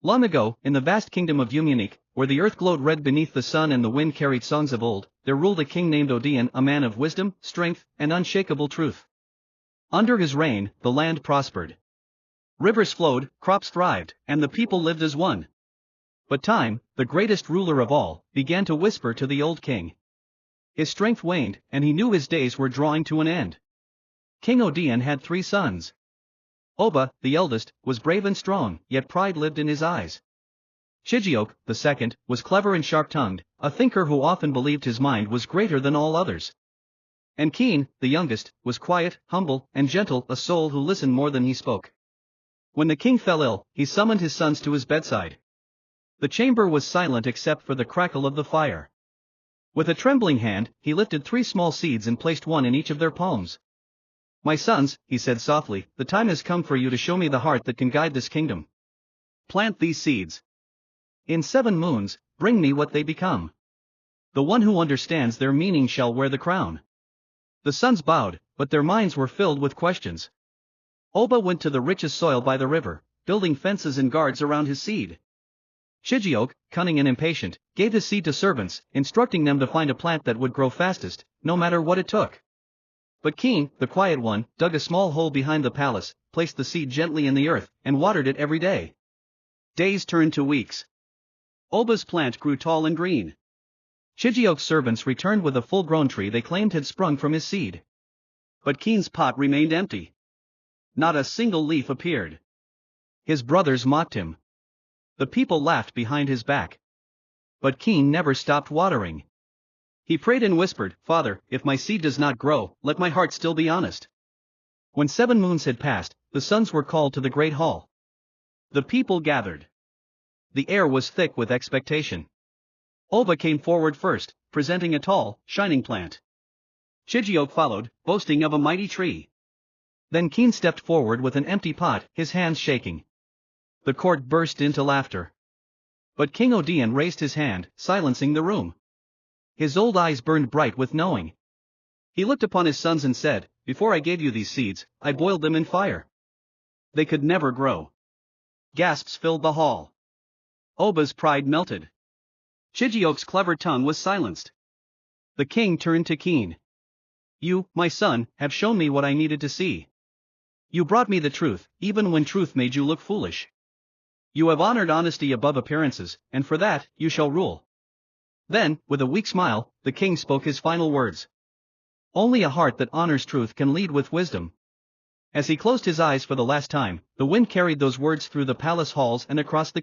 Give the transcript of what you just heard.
Long ago, in the vast kingdom of Umuneke, where the earth glowed red beneath the sun and the wind carried songs of old, there ruled a king named Odion, a man of wisdom, strength, and unshakable truth. Under his reign, the land prospered. Rivers flowed, crops thrived, and the people lived as one. But time, the greatest ruler of all, began to whisper to the old king. His strength waned, and he knew his days were drawing to an end. King Odion had 3 sons. Oba, the eldest, was brave and strong, yet pride lived in his eyes. Chijioke, the second, was clever and sharp-tongued, a thinker who often believed his mind was greater than all others. And Keen, the youngest, was quiet, humble, and gentle, a soul who listened more than he spoke. When the king fell ill, he summoned his sons to his bedside. The chamber was silent except for the crackle of the fire. With a trembling hand, he lifted 3 small seeds and placed one in each of their palms. "My sons," he said softly, "the time has come for you to show me the heart that can guide this kingdom. Plant these seeds. In 7 moons, bring me what they become. The one who understands their meaning shall wear the crown." The sons bowed, but their minds were filled with questions. Oba went to the richest soil by the river, building fences and guards around his seed. Chijioke, cunning and impatient, gave his seed to servants, instructing them to find a plant that would grow fastest, no matter what it took. But Keen, the quiet one, dug a small hole behind the palace, placed the seed gently in the earth, and watered it every day. Days turned to weeks. Oba's plant grew tall and green. Chijioke's servants returned with a full-grown tree they claimed had sprung from his seed. But Keen's pot remained empty. Not a single leaf appeared. His brothers mocked him. The people laughed behind his back. But Keen never stopped watering. He prayed and whispered, "Father, if my seed does not grow, let my heart still be honest." When 7 moons had passed, the sons were called to the great hall. The people gathered. The air was thick with expectation. Oba came forward first, presenting a tall, shining plant. Chijioke followed, boasting of a mighty tree. Then Keen stepped forward with an empty pot, his hands shaking. The court burst into laughter. But King Odion raised his hand, silencing the room. His old eyes burned bright with knowing. He looked upon his sons and said, "Before I gave you these seeds, I boiled them in fire. They could never grow." Gasps filled the hall. Oba's pride melted. Chijioke's clever tongue was silenced. The king turned to Keen. "You, my son, have shown me what I needed to see. You brought me the truth, even when truth made you look foolish. You have honored honesty above appearances, and for that, you shall rule." Then, with a weak smile, the king spoke his final words. "Only a heart that honors truth can lead with wisdom." As he closed his eyes for the last time, the wind carried those words through the palace halls and across the